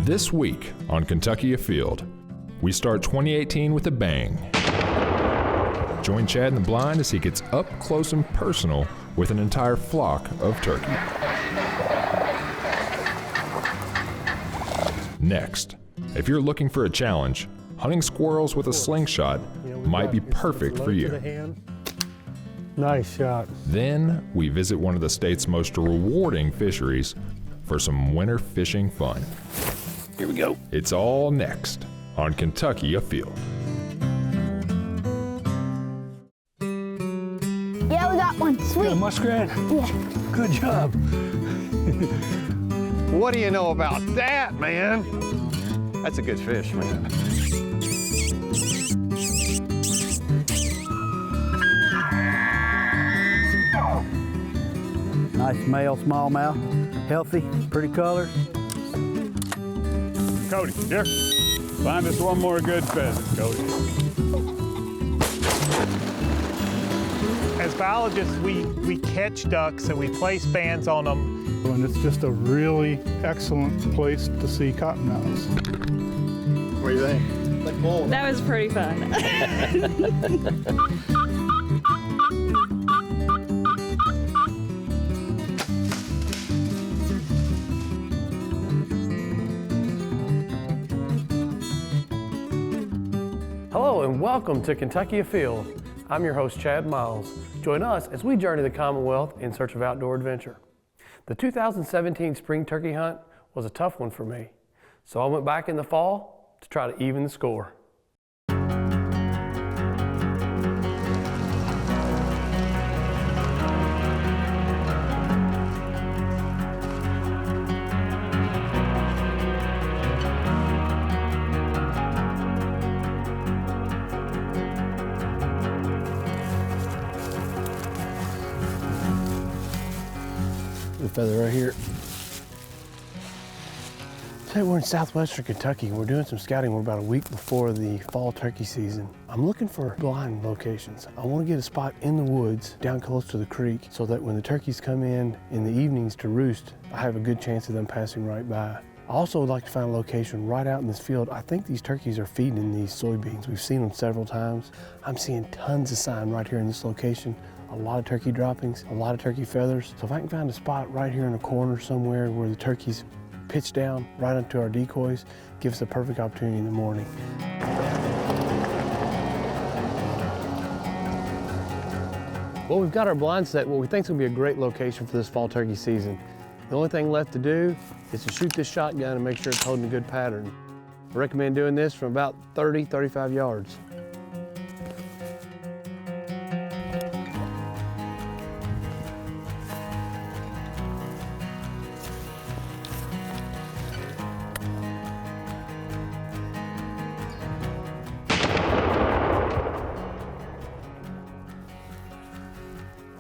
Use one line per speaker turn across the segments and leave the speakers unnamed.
This week on Kentucky Afield, we start 2018 with a bang. Join Chad in the blind as he gets up close and personal with an entire flock of turkey. Next, if you're looking for a challenge, hunting squirrels with a slingshot might be perfect for you.
Nice shot.
Then we visit one of the state's most rewarding fisheries for some winter fishing fun.
Here we go.
It's all next on Kentucky Afield.
Yeah, we got one. Sweet.
Got a muskrat?
Yeah.
Good job.
What do you know about that, man? That's a good fish, man.
Nice male smallmouth, healthy, pretty colors.
Cody, here. Find us one more good pheasant, Cody.
As biologists, we catch ducks and we place bands on them.
And it's just a really excellent place to see cottonmouths.
What do you think?
That was pretty fun.
Hello and welcome to Kentucky Afield. I'm your host, Chad Miles. Join us as we journey the Commonwealth in search of outdoor adventure. The 2017 spring turkey hunt was a tough one for me, so I went back in the fall to try to even the score. Feather right here. Today we're in southwestern Kentucky and we're doing some scouting. We're about a week before the fall turkey season. I'm looking for blind locations. I want to get a spot in the woods down close to the creek so that when the turkeys come in the evenings to roost, I have a good chance of them passing right by. I also would like to find a location right out in this field. I think these turkeys are feeding in these soybeans. We've seen them several times. I'm seeing tons of sign right here in this location. A lot of turkey droppings, a lot of turkey feathers. So if I can find a spot right here in a corner somewhere where the turkeys pitch down right into our decoys, gives us a perfect opportunity in the morning. Well, we've got our blind set what we think is going to be a great location for this fall turkey season. The only thing left to do is to shoot this shotgun and make sure it's holding a good pattern. I recommend doing this from about 30, 35 yards.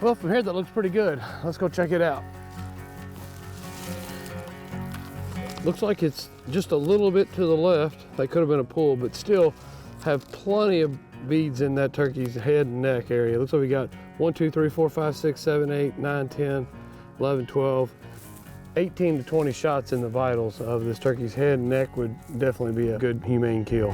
Well, from here that looks pretty good. Let's go check it out. Looks like it's just a little bit to the left. That could have been a pull, but still have plenty of beads in that turkey's head and neck area. Looks like we got 1, 2, 3, 4, 5, 6, 7, 8, 9, 10, 11, 12, 18 to 20 shots in the vitals of this turkey's head and neck would definitely be a good humane kill.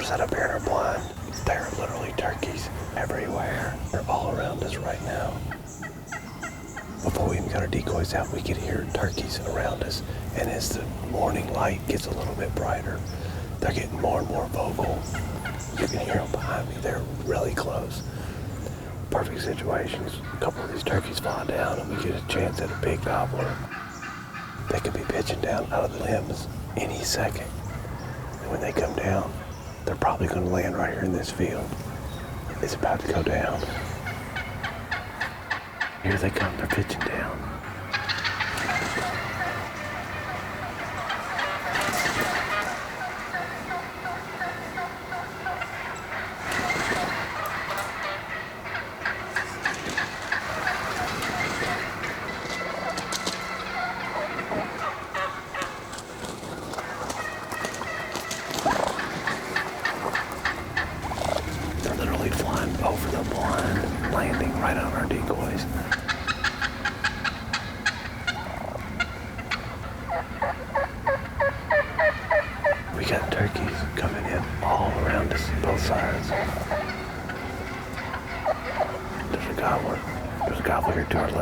That up here in our blind, there are literally turkeys everywhere. They're all around us right now. Before we even got our decoys out, we could hear turkeys around us. And as the morning light gets a little bit brighter, they're getting more and more vocal. You can hear them behind me. They're really close. Perfect situations. A couple of these turkeys fly down and we get a chance at a big gobbler. They could be pitching down out of the limbs any second. And when they come down, they're probably going to land right here in this field. It's about to go down. Here they come, they're pitching down.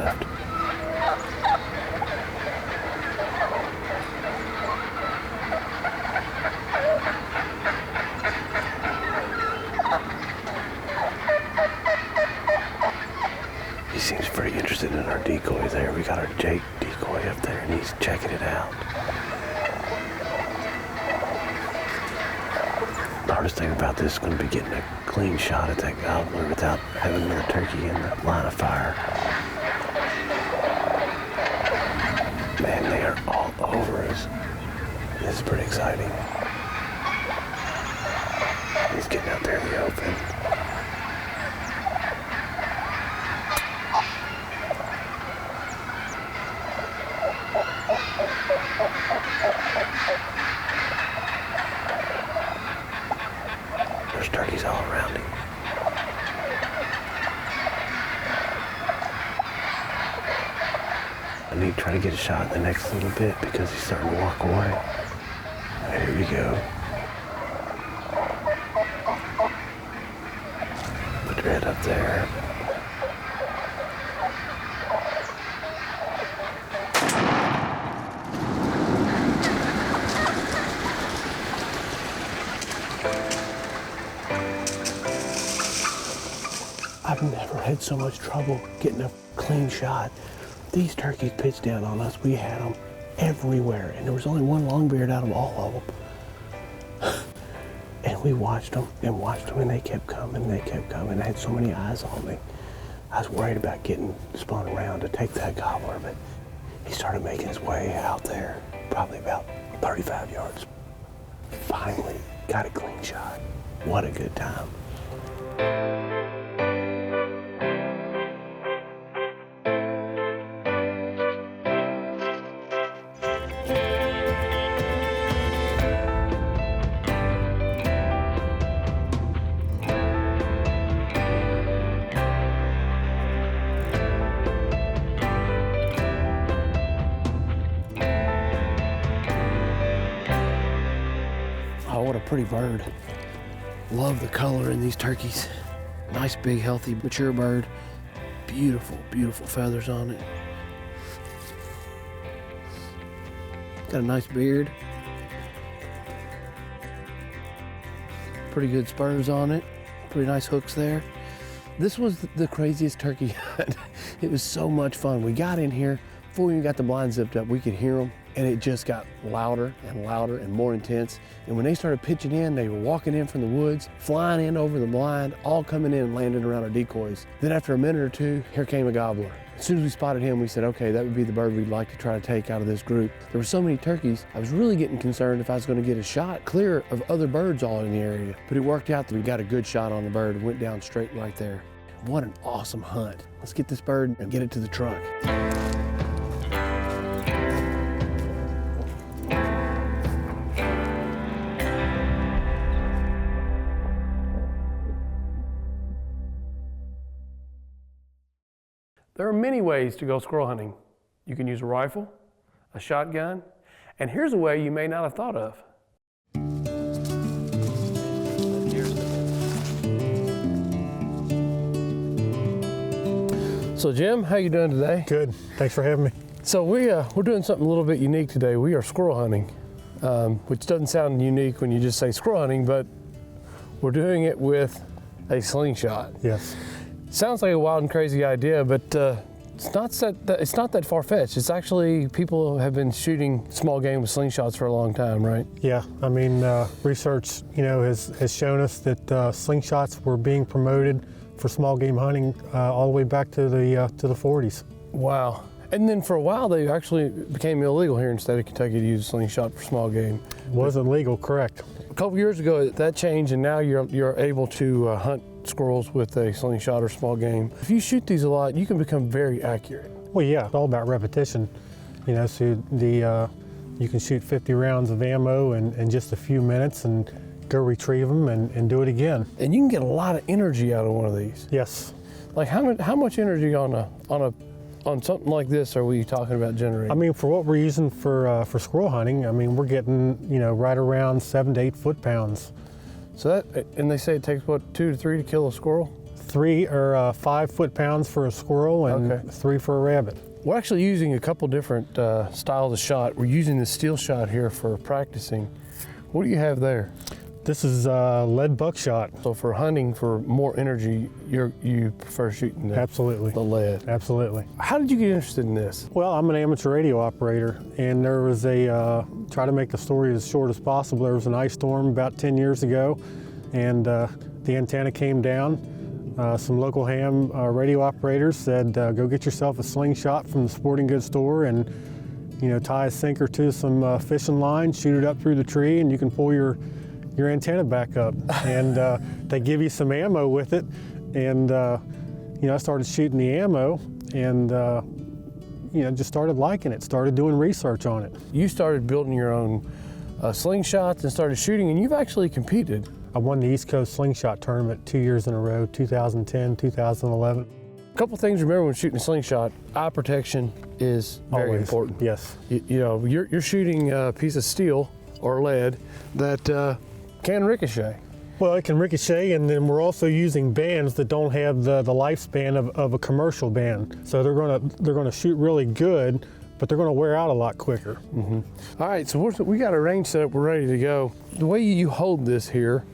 left. He seems pretty interested in our decoy there. We got our Jake decoy up there and he's checking it out. The hardest thing about this is going to be getting a clean shot at that gobbler without having another turkey in the line of fire. Man, they are all over us. This is pretty exciting. He's getting out there in the open. There's turkeys all around him. I need to try to get a shot in the next little bit because he's starting to walk away. There we go. Put your head up there. I've never had so much trouble getting a clean shot. These turkeys pitched down on us. We had them everywhere, and there was only one longbeard out of all of them. And we watched them, and they kept coming, and they kept coming. I had so many eyes on me. I was worried about getting spun around to take that gobbler, but he started making his way out there, probably about 35 yards. Finally got a clean shot. What a good time. Oh, what a pretty bird. Love the color in these turkeys. Nice, big, healthy, mature bird. Beautiful, beautiful feathers on it. Got a nice beard. Pretty good spurs on it. Pretty nice hooks there. This was the craziest turkey hunt. It was so much fun. We got in here, before we even got the blinds zipped up, we could hear them, and it just got louder and louder and more intense. And when they started pitching in, they were walking in from the woods, flying in over the blind, all coming in and landing around our decoys. Then after a minute or two, here came a gobbler. As soon as we spotted him, we said, okay, that would be the bird we'd like to try to take out of this group. There were so many turkeys, I was really getting concerned if I was going to get a shot clear of other birds all in the area. But it worked out that we got a good shot on the bird and went down straight right there. What an awesome hunt. Let's get this bird and get it to the truck.
There are many ways to go squirrel hunting. You can use a rifle, a shotgun, and here's a way you may not have thought of. So Jim, how you doing today?
Good. Thanks for having me.
So we're doing something a little bit unique today. We are squirrel hunting, which doesn't sound unique when you just say squirrel hunting, but we're doing it with a slingshot.
Yes.
Sounds like a wild and crazy idea, but it's not that far-fetched. It's actually, people have been shooting small game with slingshots for a long time, right?
Yeah. I mean, research, has shown us that slingshots were being promoted for small game hunting all the way back to the 40s.
Wow. And then for a while, they actually became illegal here in the state of Kentucky to use a slingshot for small game.
Wasn't legal, correct.
A couple years ago, that changed, and now you're able to hunt squirrels with a slingshot or small game. If you shoot these a lot, you can become very accurate.
Well, yeah, it's all about repetition. So you can shoot 50 rounds of ammo in just a few minutes and go retrieve them and do it again.
And you can get a lot of energy out of one of these.
Yes.
Like how much energy on something like this are we talking about generating?
I mean, for what we're using for squirrel hunting, I mean, we're getting right around 7 to 8 foot-pounds.
So and they say it takes what, 2 to 3 to kill a squirrel?
3 or 5 foot-pounds for a squirrel and 3 for a rabbit.
We're actually using a couple different styles of shot. We're using the steel shot here for practicing. What do you have there?
This is lead buckshot.
So for hunting, for more energy, you prefer shooting the lead.
Absolutely.
How did you get interested in this?
Well, I'm an amateur radio operator, and there was try to make the story as short as possible, there was an ice storm about 10 years ago, and the antenna came down. Some local ham radio operators said, go get yourself a Slingshot from the sporting goods store and tie a sinker to some fishing line, shoot it up through the tree, and you can pull your antenna back up. And they give you some ammo with it. And I started shooting the ammo and just started liking it, started doing research on it.
You started building your own slingshots and started shooting, and you've actually competed.
I won the East Coast Slingshot tournament 2 years in a row, 2010, 2011.
A couple things to remember when shooting a slingshot: eye protection is very important.
Yes.
You're shooting a piece of steel or lead that can ricochet.
Well, it can ricochet, and then we're also using bands that don't have the lifespan of a commercial band. So they're gonna shoot really good, but they're gonna wear out a lot quicker.
Mm-hmm. All right, so we got a range set up. We're ready to go. The way you hold this here,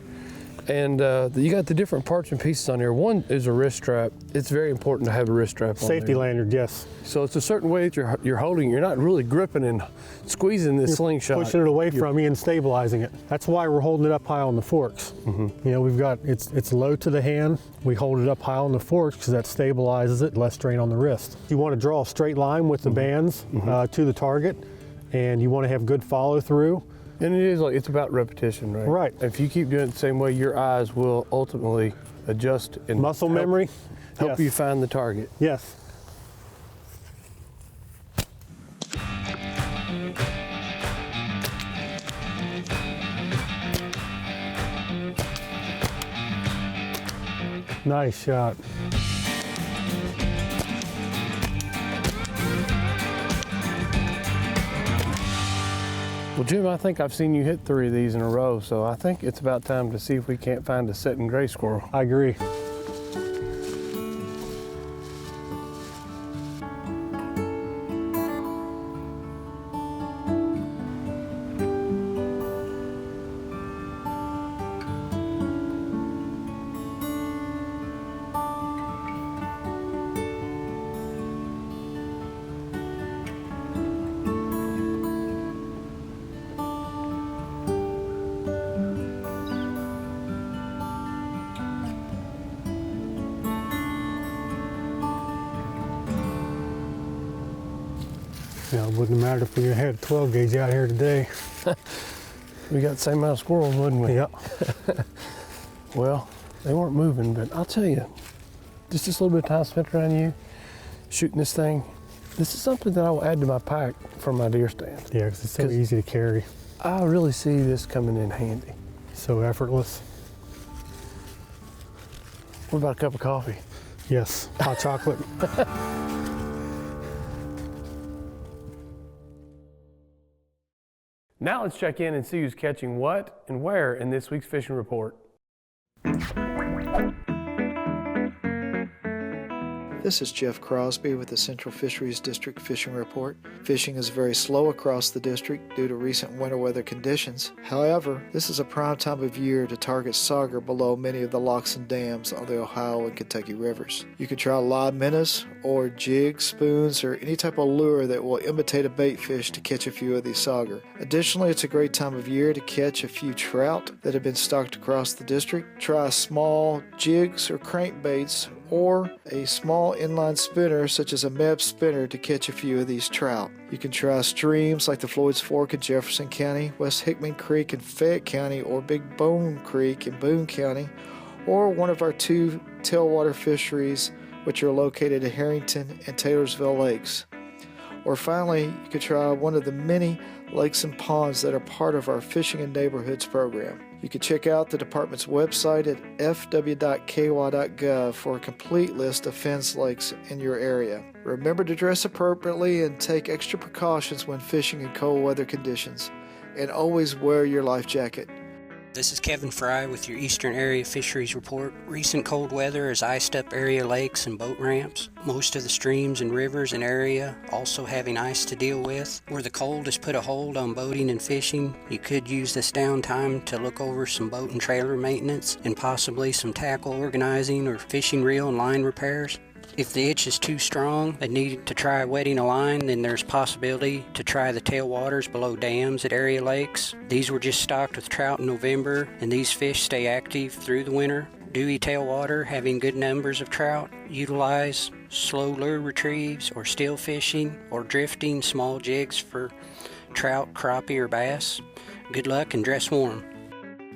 and you got the different parts and pieces on here. One is a wrist strap. It's very important to have a wrist strap on
Safety
there.
lanyard, yes.
So it's a certain way that you're holding. You're not really gripping and squeezing this slingshot.
Pushing it away from you and stabilizing it. That's why we're holding it up high on the forks.
Mm-hmm.
We've got, it's low to the hand. We hold it up high on the forks because that stabilizes it, less strain on the wrist. You want to draw a straight line with the bands to the target, and you want to have good follow through.
And it's about repetition, right?
Right.
If you keep doing it the same way, your eyes will ultimately adjust and
muscle memory.
Help you find the target.
Yes. Nice shot.
Well, Jim, I think I've seen you hit 3 of these in a row, so I think it's about time to see if we can't find a setting gray squirrel.
I agree. It wouldn't matter if we had a 12 gauge out here today.
We got the same amount of squirrels, wouldn't we?
Yep.
Well, they weren't moving, but I'll tell you, just this little bit of time spent around you, shooting this thing, this is something that I will add to my pack for my deer stand.
Yeah, because it's so easy to carry.
I really see this coming in handy.
So effortless.
What about a cup of coffee?
Yes, hot chocolate.
Now let's check in and see who's catching what and where in this week's fishing report.
This is Jeff Crosby with the Central Fisheries District Fishing Report. Fishing is very slow across the district due to recent winter weather conditions. However, this is a prime time of year to target sauger below many of the locks and dams on the Ohio and Kentucky rivers. You can try live minnows or jigs, spoons, or any type of lure that will imitate a bait fish to catch a few of these sauger. Additionally, it's a great time of year to catch a few trout that have been stocked across the district. Try small jigs or crankbaits or a small inline spinner such as a Meb spinner to catch a few of these trout. You can try streams like the Floyd's Fork in Jefferson County, West Hickman Creek in Fayette County, or Big Bone Creek in Boone County, or one of our 2 tailwater fisheries which are located at Harrington and Taylorsville Lakes. Or finally, you could try one of the many lakes and ponds that are part of our Fishing in Neighborhoods program. You can check out the department's website at fw.ky.gov for a complete list of fenced lakes in your area. Remember to dress appropriately and take extra precautions when fishing in cold weather conditions, and always wear your life jacket.
This is Kevin Fry with your Eastern Area Fisheries Report. Recent cold weather has iced up area lakes and boat ramps. Most of the streams and rivers in area also having ice to deal with. Where the cold has put a hold on boating and fishing, you could use this downtime to look over some boat and trailer maintenance and possibly some tackle organizing or fishing reel and line repairs. If the itch is too strong and need to try wetting a line, then there's possibility to try the tailwaters below dams at area lakes. These were just stocked with trout in November, and these fish stay active through the winter. Dewy tailwater having good numbers of trout. Utilize slow lure retrieves or still fishing or drifting small jigs for trout, crappie, or bass. Good luck and dress warm.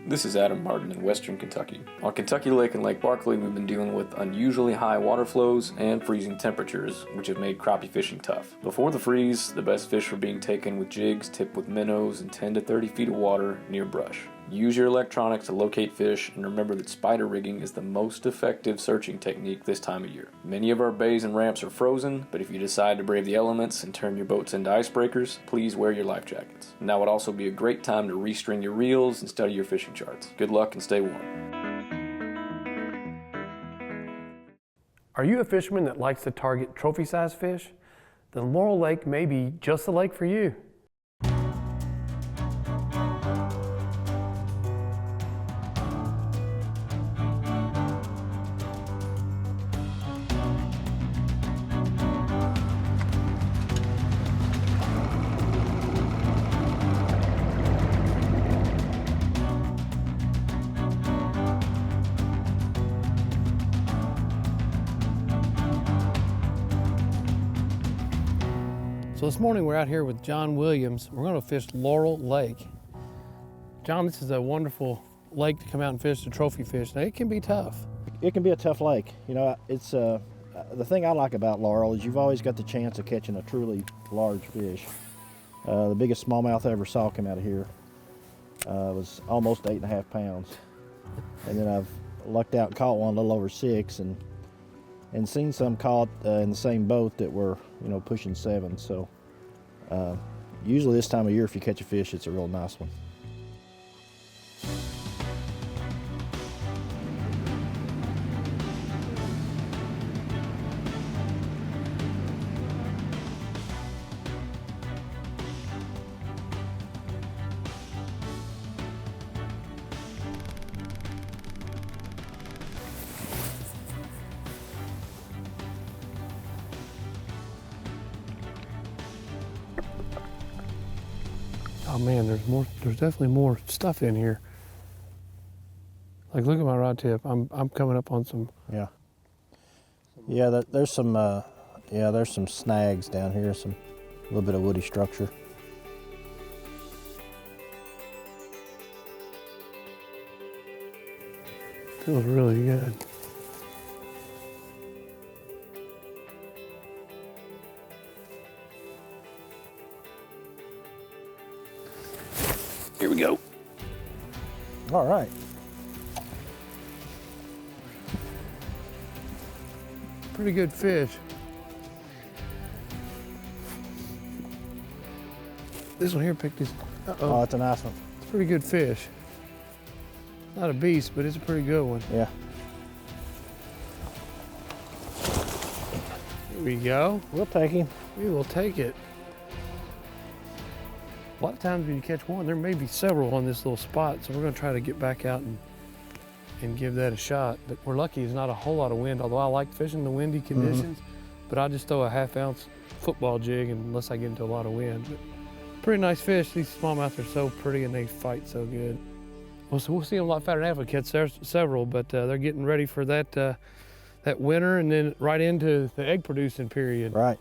This is Adam Martin in Western Kentucky. On Kentucky Lake and Lake Barkley, we've been dealing with unusually high water flows and freezing temperatures, which have made crappie fishing tough. Before the freeze, the best fish were being taken with jigs tipped with minnows in 10 to 30 feet of water near brush. Use your electronics to locate fish, and remember that spider rigging is the most effective searching technique this time of year. Many of our bays and ramps are frozen, but if you decide to brave the elements and turn your boats into icebreakers, please wear your life jackets. Now would also be a great time to restring your reels and study your fishing charts. Good luck and stay warm.
Are you a fisherman that likes to target trophy-sized fish? Then Laurel Lake may be just the lake for you. So this morning we're out here with John Williams. We're going to fish Laurel Lake. John, this is a wonderful lake to come out and fish the trophy fish. Now, it can be tough.
It can be a tough lake. You know, it's the thing I like about Laurel is you've always got the chance of catching a truly large fish. The biggest smallmouth I ever saw come out of here was almost 8.5 pounds. And then I've lucked out and caught one a little over 6 and seen some caught in the same boat that were, you know, pushing 7. So usually this time of year, if you catch a fish, it's a real nice one.
Oh man, there's definitely more stuff in here. Like, look at my rod tip. I'm coming up on some.
Yeah. Yeah, there's some snags down here, a little bit of woody structure.
Feels really good. Here we go.
All right.
Pretty good fish. This one here picked his.
Oh, it's a nice one.
It's a pretty good fish. Not a beast, but it's a pretty good one.
Yeah.
Here we go.
We'll take him.
We will take it. A lot of times when you catch one, there may be several on this little spot, so we're going to try to get back out and give that a shot. But we're lucky there's not a whole lot of wind, although I like fishing the windy conditions. But I just throw a 1/2 ounce football jig unless I get into a lot of wind. But pretty nice fish. These smallmouth are so pretty and they fight so good. Well, so we'll see them a lot fatter than that. We catch several, but they're getting ready for that winter and then right into the egg producing period.
Right.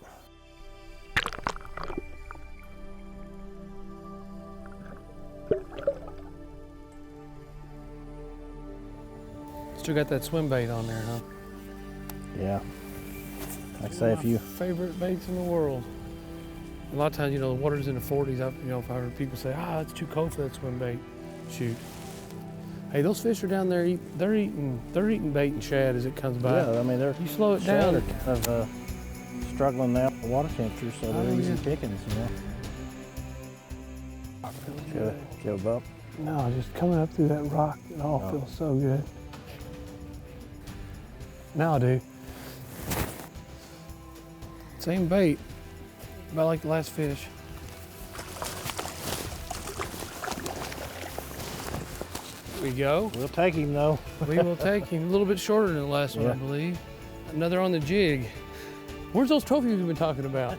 Still got that swim bait on there, huh?
Yeah. Like I say, if you
favorite baits in the world. A lot of times, you know, the water's in the 40s. I've heard people say, it's too cold for that swim bait. Shoot. Hey, those fish are down there. They're eating bait and shad as it comes by.
Yeah, I mean,
you slow it down.
They're kind of struggling now with the water temperature, so they're easy pickings, you know. Joe Bump.
No, just coming up through that rock, it all feels so good. Now I do. Same bait, about like the last fish. There we go.
We'll take him though.
We will take him. A little bit shorter than the last one, I believe. Another on the jig. Where's those trophies we've been talking about?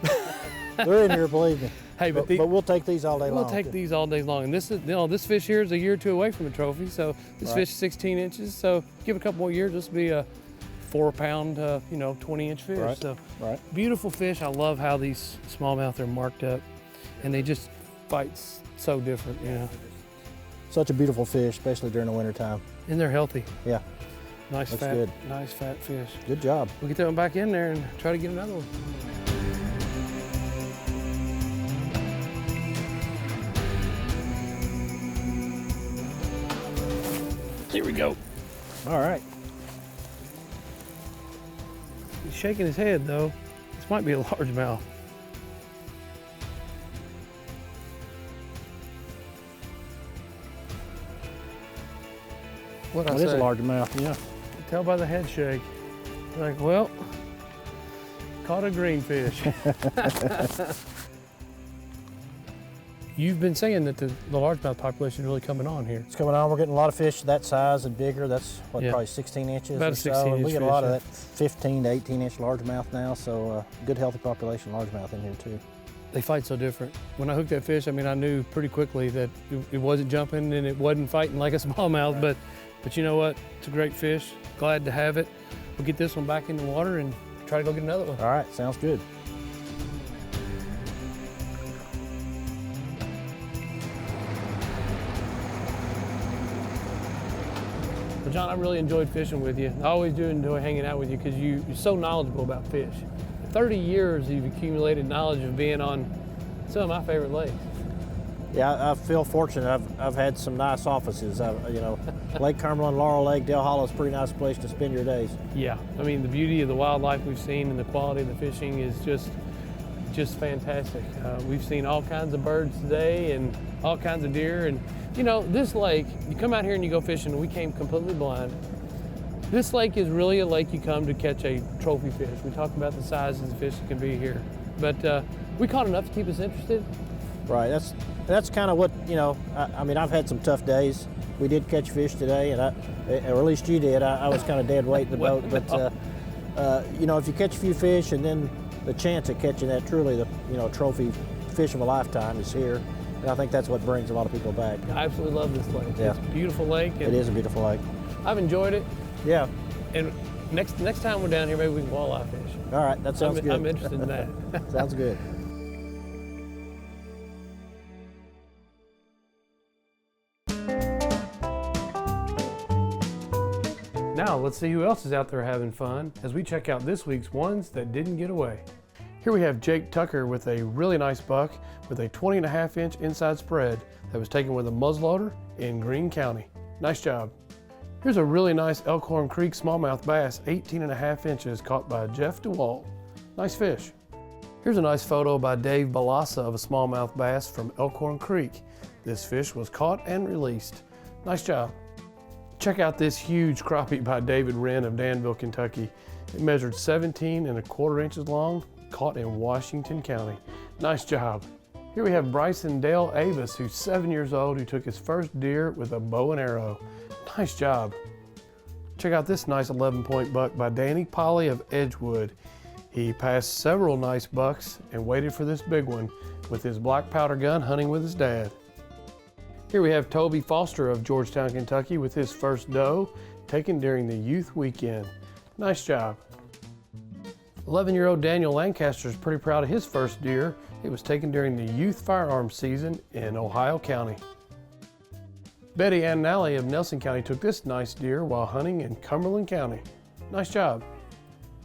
They're in here, believe me.
Hey, but
we'll take these all day long.
We'll take these all day long. And this is, this fish here is a year or two away from a trophy. So this fish is 16 inches. So give it a couple more years, this will be a 4 pound, 20-inch fish. So beautiful fish. I love how these smallmouth are marked up, and they just fight so different.
Such a beautiful fish, especially during the wintertime.
And they're healthy.
Yeah.
Nice
Looks
fat,
good.
nice fat fish.
Good job.
We'll get that one back in there and try to get another one. Here we go.
All right.
He's shaking his head though. This might be a largemouth. What I
It
say?
is a largemouth, yeah.
Tell by the head shake. Like, well, caught a greenfish. You've been saying that the largemouth population is really coming on here.
It's coming on. We're getting a lot of fish that size and bigger. That's probably 16 inches
About
or
a
so.
16
And we
inch
get a lot of
fish,
that 15 to 18 inch largemouth now. So good healthy population of largemouth in here too.
They fight so different. When I hooked that fish, I mean, I knew pretty quickly that it wasn't jumping and it wasn't fighting like a smallmouth, but you know what? It's a great fish. Glad to have it. We'll get this one back in the water and try to go get another one.
All right, sounds good.
Well, John, I really enjoyed fishing with you. I always do enjoy hanging out with you because you're so knowledgeable about fish. 30 years you've accumulated knowledge of being on some of my favorite lakes.
Yeah, I feel fortunate. I've had some nice offices. Lake Cumberland, Laurel Lake, Dale Hollow is a pretty nice place to spend your days.
Yeah, I mean, the beauty of the wildlife we've seen and the quality of the fishing is just fantastic. We've seen all kinds of birds today and all kinds of deer. And this lake, you come out here and you go fishing, and we came completely blind. This lake is really a lake you come to catch a trophy fish. We talk about the sizes of the fish that can be here, but we caught enough to keep us interested.
Right, that's kind of what, I mean, I've had some tough days. We did catch fish today, and or at least you did. I was kind of dead weight in the boat, but if you catch a few fish and then the chance of catching that truly the trophy fish of a lifetime is here, and I think that's what brings a lot of people back.
I absolutely love this lake.
Yeah.
It's a beautiful lake. And
it is a beautiful lake.
I've enjoyed it.
Yeah.
And next time we're down here, maybe we can walleye fish.
All right, that sounds good.
I'm interested in that.
Sounds good.
Now let's see who else is out there having fun as we check out this week's ones that didn't get away. Here we have Jake Tucker with a really nice buck with a 20.5-inch inside spread that was taken with a muzzleloader in Greene County. Nice job. Here's a really nice Elkhorn Creek smallmouth bass, 18.5 inches, caught by Jeff DeWalt. Nice fish. Here's a nice photo by Dave Balassa of a smallmouth bass from Elkhorn Creek. This fish was caught and released. Nice job. Check out this huge crappie by David Wren of Danville, Kentucky. It measured 17.25 inches long, caught in Washington County. Nice job. Here we have Bryson Dale Avis, who's 7 years old, who took his first deer with a bow and arrow. Nice job. Check out this nice 11-point buck by Danny Polly of Edgewood. He passed several nice bucks and waited for this big one with his black powder gun hunting with his dad. Here we have Toby Foster of Georgetown, Kentucky with his first doe taken during the youth weekend. Nice job. 11-year-old Daniel Lancaster is pretty proud of his first deer. It was taken during the youth firearms season in Ohio County. Betty Ann Nally of Nelson County took this nice deer while hunting in Cumberland County. Nice job.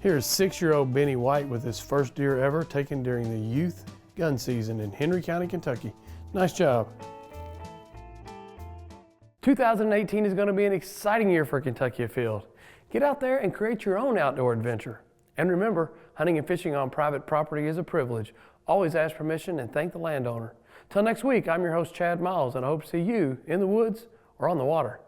Here's 6-year-old Benny White with his first deer ever taken during the youth gun season in Henry County, Kentucky. Nice job. 2018 is going to be an exciting year for Kentucky Afield. Get out there and create your own outdoor adventure. And remember, hunting and fishing on private property is a privilege. Always ask permission and thank the landowner. Till next week, I'm your host, Chad Miles, and I hope to see you in the woods or on the water.